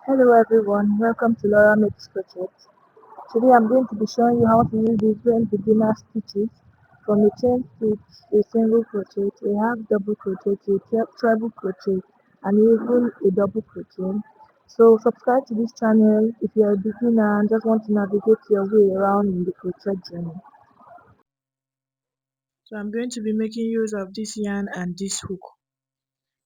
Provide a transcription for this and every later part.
Hello everyone, welcome to Laura Makes Crochet. Today I'm going to be showing you how to use different beginner stitches from a chain stitch, a single crochet, a half double crochet to a treble crochet and even a double crochet. So subscribe to this channel if you're a beginner and just want to navigate your way around in the crochet journey. So I'm going to be making use of this yarn and this hook.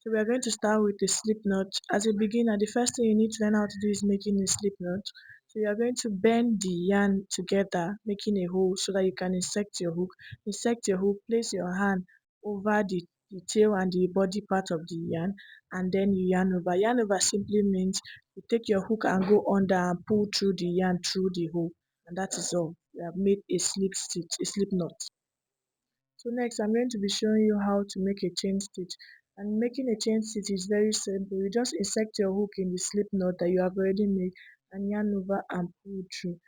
So we are going to start with a slip knot. As a beginner, the first thing you need to learn how to do is making a slip knot. So you are going to bend the yarn together, making a hole so that you can insert your hook. Insert your hook, place your hand over the tail and the body part of the yarn, and then you yarn over. Yarn over simply means you take your hook and go under and pull through the yarn through the hole, and that is all. You have made a slip stitch, a slip knot. So next I'm going to be showing you how to make a chain stitch, and making a chain stitch is very simple. You just insert your hook in the slip knot that you have already made and yarn over and pull through.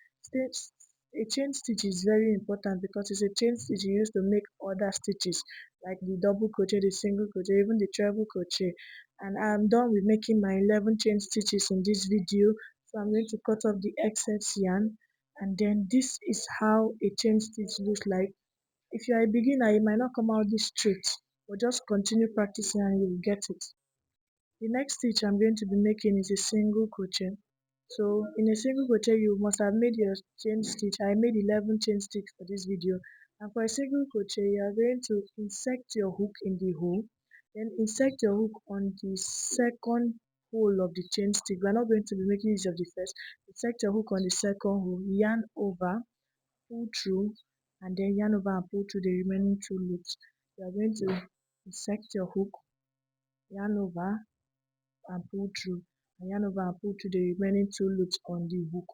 A chain stitch is very important because it's a chain stitch you use to make other stitches like the double crochet, the single crochet, even the treble crochet. And I'm done with making my 11 chain stitches in this video, so I'm going to cut off the excess yarn, and then this is how a chain stitch looks like. If you are a beginner, it might not come out this straight, but just continue practicing and you will get it. The next stitch I'm going to be making is a single crochet. So in a single crochet, you must have made your chain stitch. I made 11 chain stitch for this video. And for a single crochet, you are going to insert your hook in the hole, then insert your hook on the second hole of the chain stitch. We are not going to be making use of the first. Insert your hook on the second hole, yarn over, pull through, and then yarn over and pull through the remaining two loops. You are going to insert your hook, yarn over and pull through, and yarn over and pull through the remaining two loops on the hook.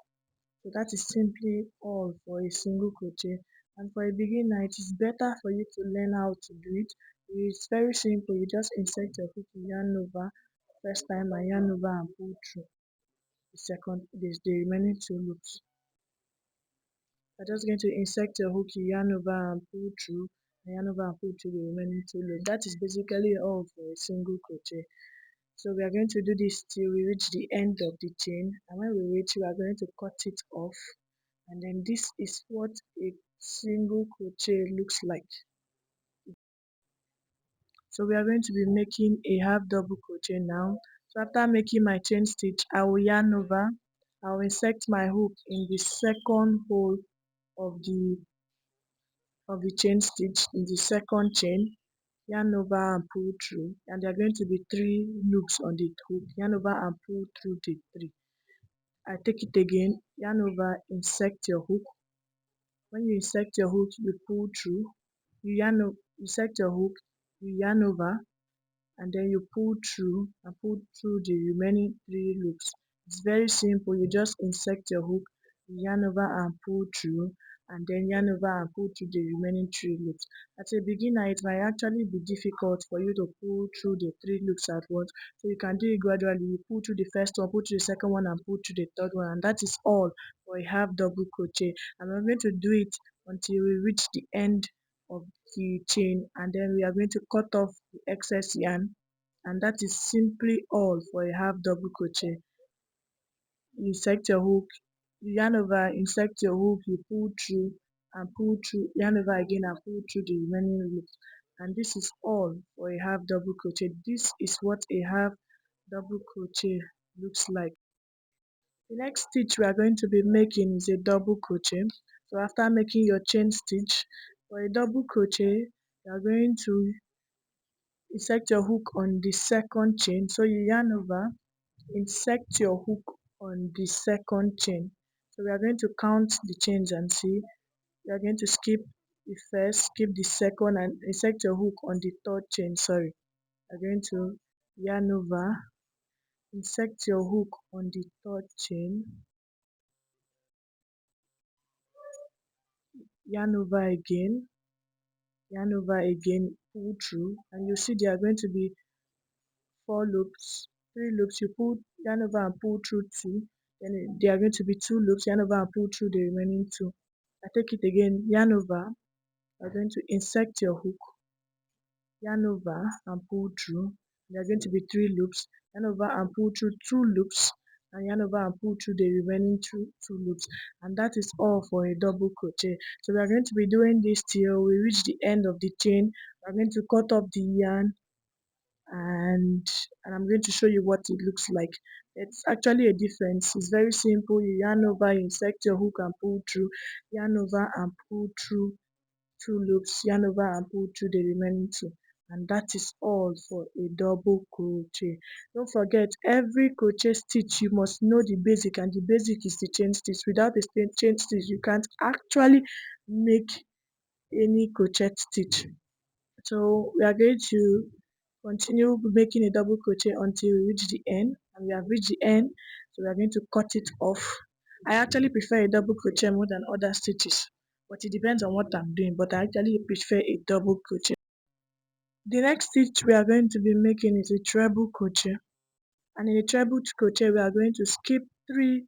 So that is simply all for a single crochet. And for a beginner, it is better for you to learn how to do it. It's very simple. You just insert your hook, yarn over first time and yarn over and pull through the remaining two loops. You're just going to insert your hook, you yarn over and pull through, and yarn over and pull through the remaining two loops. That is basically all for a single crochet. So we are going to do this till we reach the end of the chain, and when we reach, we are going to cut it off, and then this is what a single crochet looks like. So we are going to be making a half double crochet now. So after making my chain stitch, I will yarn over, I will insert my hook in the second hole of the chain stitch in the second chain, yarn over and pull through, and there are going to be three loops on the hook. Yarn over and pull through the three. I take it again, yarn over, insert your hook. When you insert your hook, you pull through, insert your hook, you yarn over, and then you pull through and pull through the remaining three loops. It's very simple. You just insert your hook, yarn over and pull through, and then yarn over and pull through the remaining three loops. As a beginner, it might actually be difficult for you to pull through the three loops at once, so you can do it gradually. You pull through the first one, pull through the second one, and pull through the third one, and that is all for a half double crochet. And we're going to do it until we reach the end of the chain, and then we are going to cut off the excess yarn, and that is simply all for a half double crochet. You insert your hook, you yarn over, insert your hook, you pull through and pull through, yarn over again and pull through the remaining loops, and this is all for a half double crochet. This is what a half double crochet looks like. The next stitch we are going to be making is a double crochet. So after making your chain stitch, for a double crochet, you are going to insert your hook on the second chain. So you yarn over, insert your hook on the second chain. So we are going to count the chains and see. We are going to skip the first, skip the second, and insert your hook on the third chain. Sorry. We are going to yarn over, insert your hook on the third chain, yarn over again, pull through, and you see there are going to be four loops, three loops. You pull, yarn over and pull through two, then there are going to be two loops, yarn over and pull through the remaining two. I take it again, yarn over, you are going to insert your hook, yarn over and pull through. There are going to be three loops, yarn over and pull through two loops, and yarn over and pull through the remaining two loops, and that is all for a double crochet. So we are going to be doing this till we reach the end of the chain. We are going to cut up the yarn, and I'm going to show you what it looks like. It's actually a difference. It's very simple. You yarn over, insert your hook and pull through, yarn over and pull through two loops, yarn over and pull through the remaining two, and that is all for a double crochet. Don't forget, every crochet stitch you must know the basic, and the basic is the chain stitch. Without the chain stitch you can't actually make any crochet stitch. So we are going to continue making a double crochet until we reach the end, and we have reached the end, so we are going to cut it off. I actually prefer a double crochet more than other stitches, but it depends on what I'm doing, but I actually prefer a double crochet. The next stitch we are going to be making is a treble crochet, and in a treble crochet we are going to skip 3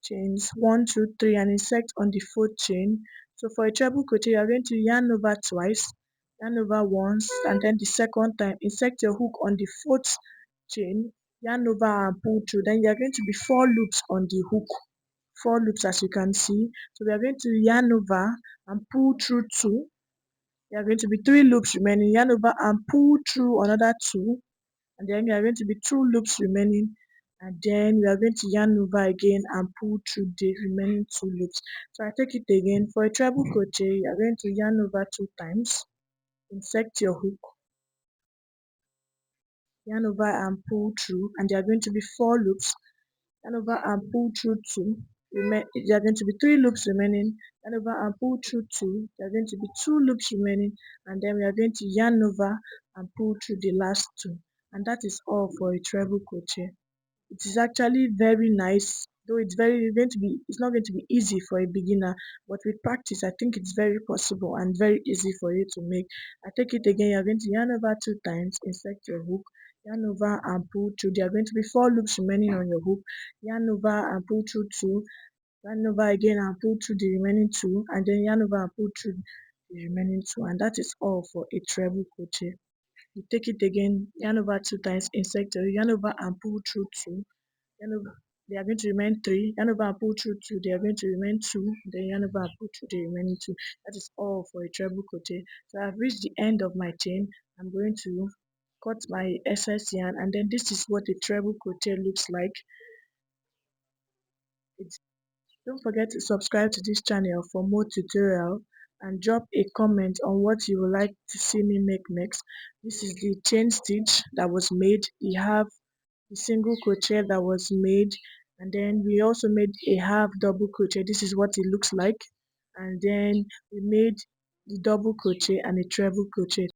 chains, 1 2 3, and insert on the 4th chain. So for a treble crochet you are going to yarn over twice, yarn over once, and then the second time insert your hook on the 4th chain, yarn over and pull through. Then you are going to be 4 loops on the hook, 4 loops as you can see. So we are going to yarn over and pull through 2. There are going to be 3 loops remaining, yarn over and pull through another 2, and then there are going to be 2 loops remaining, and then we are going to yarn over again and pull through the remaining 2 loops. So I take it again. For a treble crochet you are going to yarn over 2 times, insert your hook, yarn over and pull through, and there are going to be 4 loops, yarn over and pull through 2. There are going to be 3 loops remaining, yarn over and pull through 2. There are going to be 2 loops remaining, and then we are going to yarn over and pull through the last 2, and that is all for a treble crochet. It is actually very nice, though it's not going to be easy for a beginner, but with practice I think it's very possible and very easy for you to make. I take it again. You're going to yarn over 2 times, insert your hook, yarn over and pull through. There are going to be 4 loops remaining on your hook, yarn over and pull through 2, yarn over again and pull through the remaining 2, and then yarn over and pull through the remaining 2, and that is all for a treble crochet. You take it again, yarn over 2 times, insert your, yarn over and pull through 2, yarn over, they are going to remain 3, yarn over and pull through 2, they are going to remain 2, then yarn over and pull through the remaining 2. That is all for a treble crochet. So I've reached the end of my chain. I'm going to cut my excess yarn, and then this is what a treble crochet looks like. Don't forget to subscribe to this channel for more tutorial, and drop a comment on what you would like to see me make next. This is the chain stitch that was made. We have the single crochet that was made, and then we also made a half double crochet. This is what it looks like, and then we made the double crochet and a treble crochet.